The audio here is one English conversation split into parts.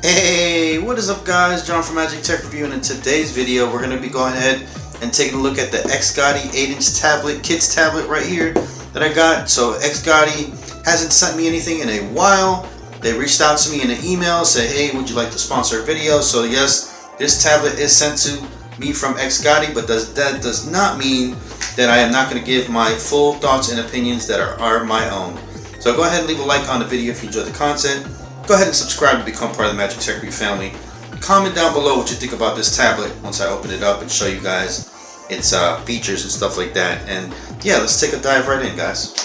Hey, what is up guys? John from Magic Tech Review, and in today's video we're going to be going ahead and taking a look at the XGody 8-inch tablet, kids tablet right here that I got. So XGody hasn't sent me anything in a while. They reached out to me in an email, said, hey, would you like to sponsor a video? So yes, this tablet is sent to me from XGody, but that does not mean that I am not going to give my full thoughts and opinions that are my own. So go ahead and leave a like on the video if you enjoy the content. Go ahead and subscribe to become part of the Magic Tech Review family. Comment down below what you think about this tablet once I open it up and show you guys its features and stuff like that. And yeah, let's take a dive right in, guys.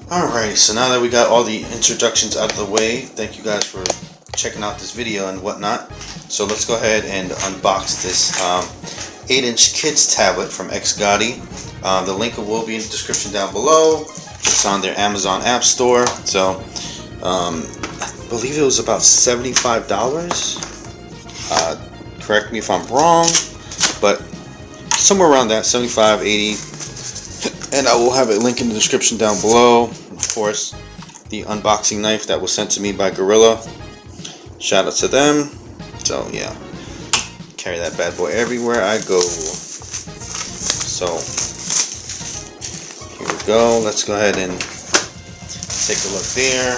Alrighty, so now that we got all the introductions out of the way, thank you guys for checking out this video and whatnot. So let's go ahead and unbox this 8-inch kids tablet from XGody. The link will be in the description down below. It's on their Amazon App Store. So I believe it was about $75. Correct me if I'm wrong, but somewhere around that, 75, 80. And I will have a link in the description down below. Of course, the unboxing knife that was sent to me by Gorilla. Shout out to them. So yeah, carry that bad boy everywhere I go. So here we go. Let's go ahead and take a look there,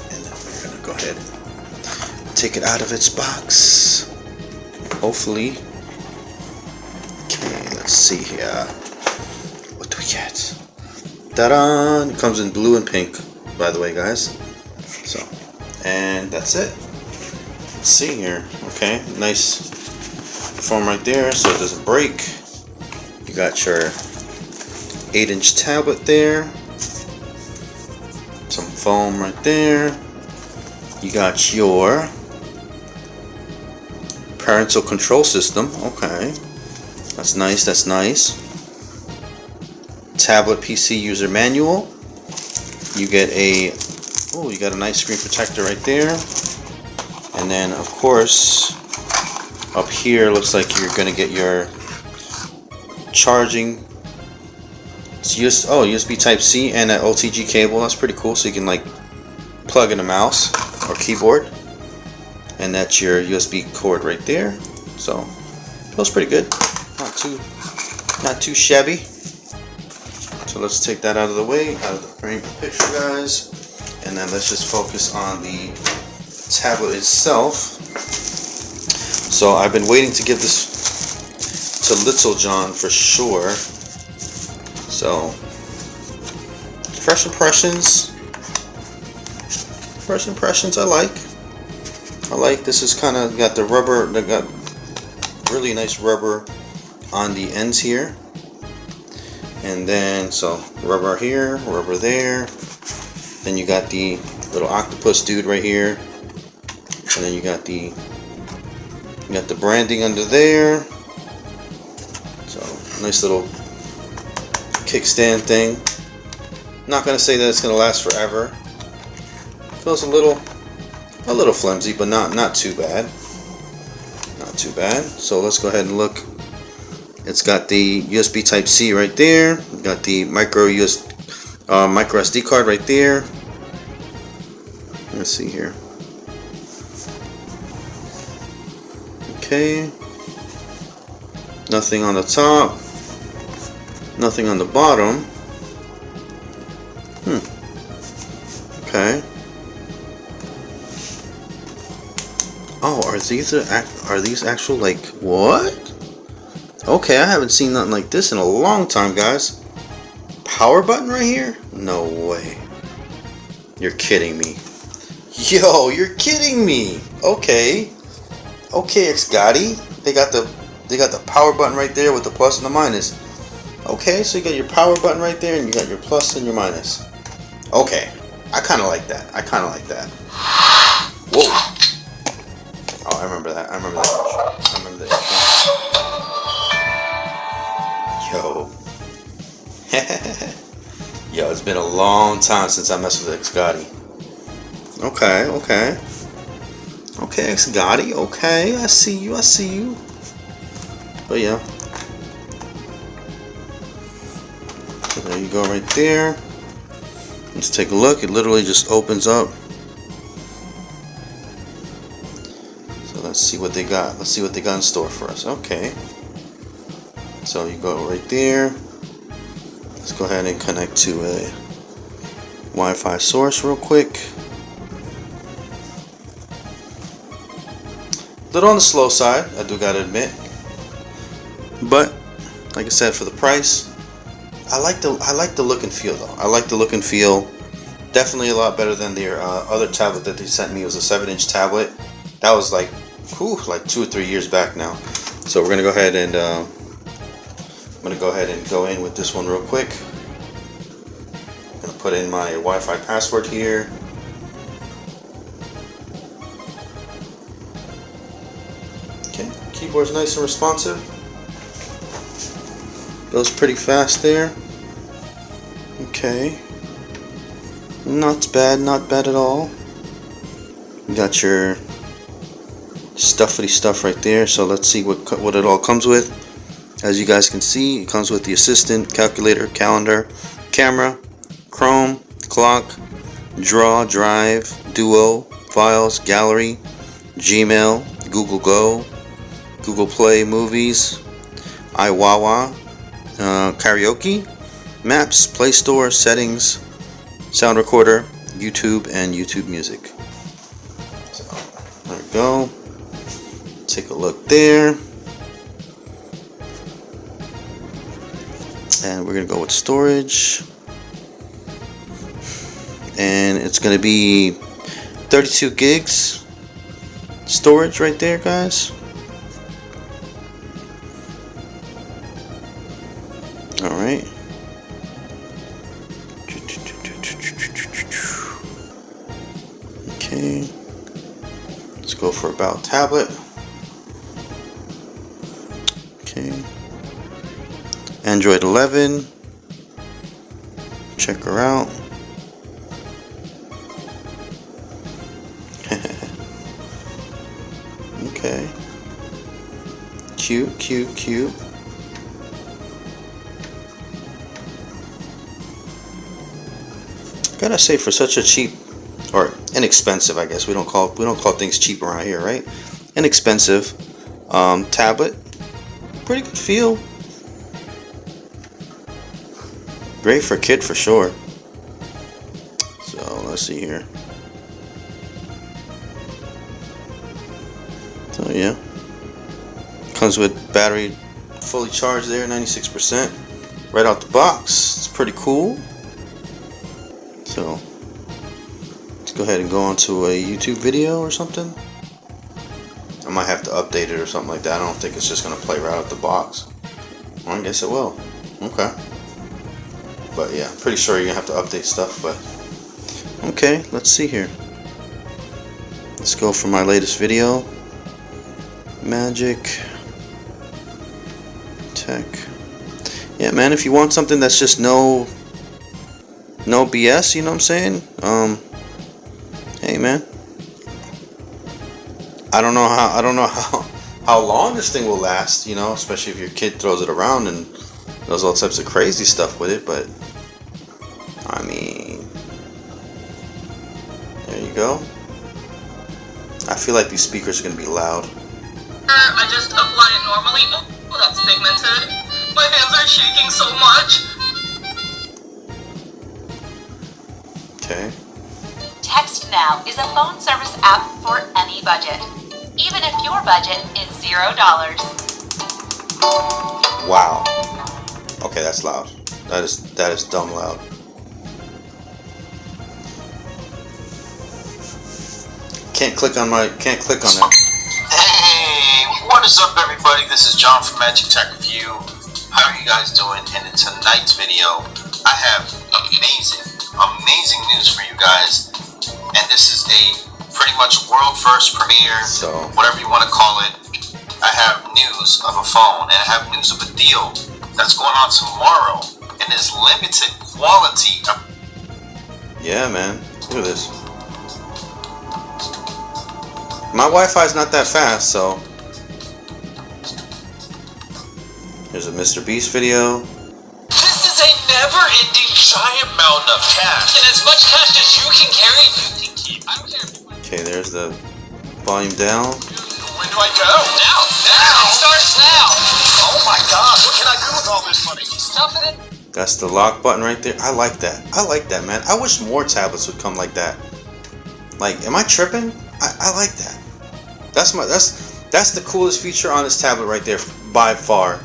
and then we're gonna go ahead and take it out of its box, hopefully. Okay, let's see here. What do we get? Ta-da! It comes in blue and pink, by the way, guys. So, and that's it. Let's see here. Okay, nice foam right there so it doesn't break. You got your 8-inch tablet there, some foam right there. You got your parental control system. Okay, that's nice, that's nice. Tablet PC user manual. You get a you got a nice screen protector right there. And then, of course, up here looks like you're going to get your charging. It's USB Type-C and an OTG cable. That's pretty cool. So you can like plug in a mouse or keyboard. And that's your USB cord right there. So, feels pretty good. Not too shabby. So let's take that out of the way, out of the frame of the picture, guys. And then let's just focus on the tablet itself. So I've been waiting to give this to Little John for sure. So first impressions I like this. Is kind of got the rubber, they got really nice rubber on the ends here, and then so rubber here, rubber there, then you got the little octopus dude right here. And then you got the branding under there. So nice little kickstand thing. Not gonna say that it's gonna last forever. Feels a little flimsy, but not too bad. Not too bad. So let's go ahead and look. It's got the USB Type-C right there. Got the micro SD card right there. Let's see here. Okay, nothing on the top, nothing on the bottom. Okay. Oh, are these actual, like, what? Okay, I haven't seen nothing like this in a long time, guys. Power button right here? No way. You're kidding me. Yo, you're kidding me. Okay. Okay, XGody, they got the power button right there with the plus and the minus. Okay, so you got your power button right there, and you got your plus and your minus. Okay, I kind of like that. Whoa! Oh, I remember that. I remember that. Yo, it's been a long time since I messed with XGody. Okay. Okay, XGody, okay, I see you. But yeah. There you go, right there. Let's take a look. It literally just opens up. So let's see what they got. Let's see what they got in store for us. Okay. So you go right there. Let's go ahead and connect to a Wi-Fi source real quick. A little on the slow side, I do gotta admit. But like I said, for the price, I like the look and feel though. I like the look and feel. Definitely a lot better than their other tablet that they sent me. It was a 7-inch tablet. That was like 2 or 3 years back now. So we're gonna go ahead and I'm gonna go ahead and go in with this one real quick. I'm gonna put in my Wi-Fi password here. Okay, keyboard's nice and responsive. Goes pretty fast there. Okay. Not bad at all. You got your stuffy stuff right there. So let's see what it all comes with. As you guys can see, it comes with the assistant, calculator, calendar, camera, Chrome, clock, draw, drive, duo, files, gallery, Gmail, Google Go, Google Play Movies, iWawa, karaoke, maps, Play Store, settings, sound recorder, YouTube, and YouTube Music. So there we go. Take a look there. And we're going to go with storage. And it's going to be 32 gigs storage right there, guys. Alright. Okay. Let's go for About Tablet. Okay. Android 11. Check her out. Okay. Cute. Gotta say, for such a cheap or inexpensive, I guess we don't call things cheap around here, right? Inexpensive tablet. Pretty good feel. Great for a kid for sure. So let's see here. So yeah, comes with battery fully charged there, 96%, right out the box. It's pretty cool. So let's go ahead and go on to a YouTube video or something. I might have to update it or something like that. I don't think it's just gonna play right out the box. Well, I guess it will. Okay. But yeah, pretty sure you're gonna have to update stuff. But okay, let's see here. Let's go for my latest video. Magic Tech. Yeah, man, if you want something that's just no BS, you know what I'm saying? Hey, man. I don't know how long this thing will last, you know, especially if your kid throws it around and does all types of crazy stuff with it, but I mean, there you go. I feel like these speakers are gonna be loud. I just apply it normally. Oh, that's pigmented. My hands are shaking so much. Okay. Text Now is a phone service app for any budget, even if your budget is $0. Wow. Okay, that's loud. That is dumb loud. Can't click on that. Hey, what is up, everybody? This is John from Magic Tech Review. How are you guys doing? And in tonight's video, I have amazing news for you guys. And this is a pretty much world first premiere, So, whatever you want to call it. I have news of a phone, and I have news of a deal that's going on tomorrow, and it's limited quality. yeah, man. Look at this. My Wi-Fi is not that fast, so here's a Mr. Beast video. This is a never-ending giant mountain of cash. And as much cash as you can carry, you can keep. I don't care. Okay, there's the volume down. When do I go? Now! It starts now. Oh my gosh, what can I do with all this money? Stuff it in. That's the lock button right there. I like that. I like that, man. I wish more tablets would come like that. Like, am I tripping? I like that. That's the coolest feature on this tablet right there by far.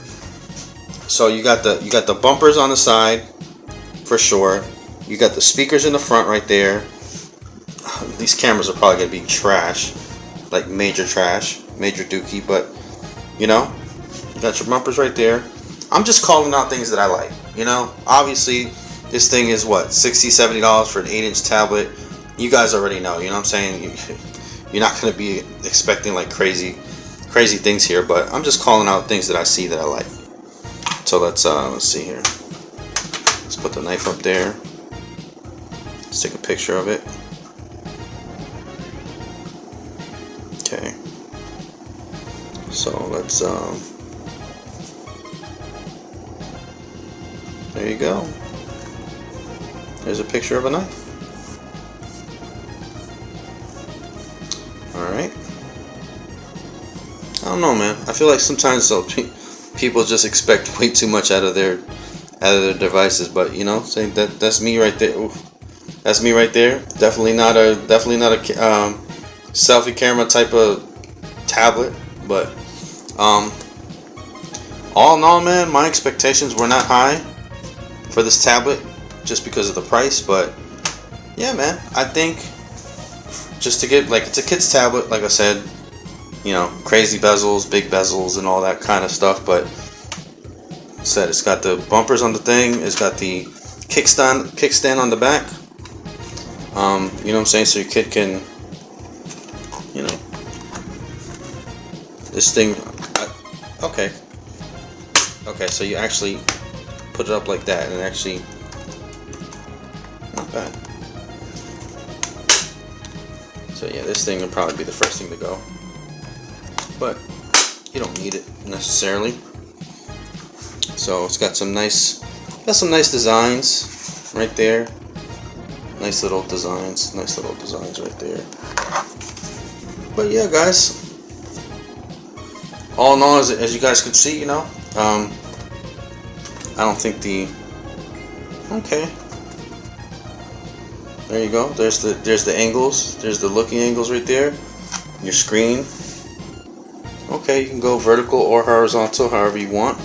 So you got the bumpers on the side for sure. You got the speakers in the front right there. These cameras are probably gonna be trash, like major trash, major dookie. But you know, you got your bumpers right there. I'm just calling out things that I like. You know, obviously this thing is what, $60-$70 for an 8-inch tablet. You guys already know. You know what I'm saying? You're not gonna be expecting like crazy things here, but I'm just calling out things that I see that I like. So let's see here. Let's put the knife up there. Let's take a picture of it. Okay. So let's there you go. There's a picture of a knife. Alright. I don't know, man. I feel like sometimes people just expect way too much out of their devices, but you know, saying that's me right there. Oof. That's me right there. Definitely not a selfie camera type of tablet, but all in all, man, my expectations were not high for this tablet just because of the price. But yeah, man, I think just to get, like, it's a kid's tablet, like I said, you know, crazy bezels, big bezels, and all that kind of stuff. But said it's got the bumpers on the thing, it's got the kickstand on the back. You know what I'm saying? So your kid can, you know, this thing. Okay, so you actually put it up like that, and actually, not bad. So yeah, this thing would probably be the first thing to go, but you don't need it necessarily. So it's got some nice designs right there. Nice little designs right there. But yeah, guys, all in all, as you guys can see, you know, I don't think okay. There you go. There's the angles. There's the looking angles right there. Your screen. Okay, you can go vertical or horizontal, however you want.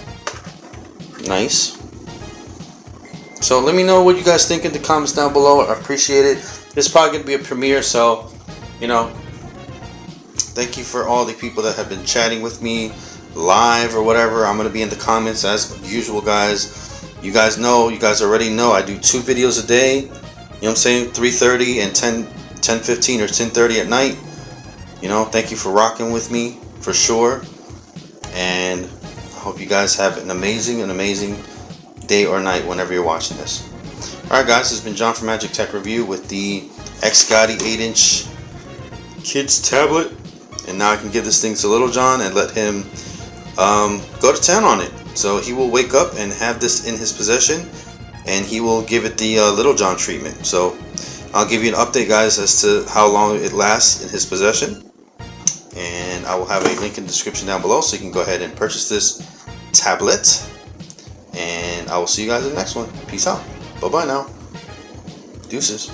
Nice. So let me know what you guys think in the comments down below. I appreciate it. This is probably going to be a premiere, so, you know, thank you for all the people that have been chatting with me live or whatever. I'm going to be in the comments as usual, guys. You guys already know I do 2 videos a day. You know what I'm saying? 3:30 and 10:15 or 10:30 at night. You know, thank you for rocking with me for sure. And I hope you guys have an amazing day or night whenever you're watching this. Alright, guys, this has been John from Magic Tech Review with the XGody 8-inch kids tablet. And now I can give this thing to Little John and let him go to town on it. So he will wake up and have this in his possession, and he will give it the Little John treatment. So I'll give you an update, guys, as to how long it lasts in his possession. And I will have a link in the description down below, so you can go ahead and purchase this tablet. And I will see you guys in the next one. Peace out. Bye-bye now. Deuces.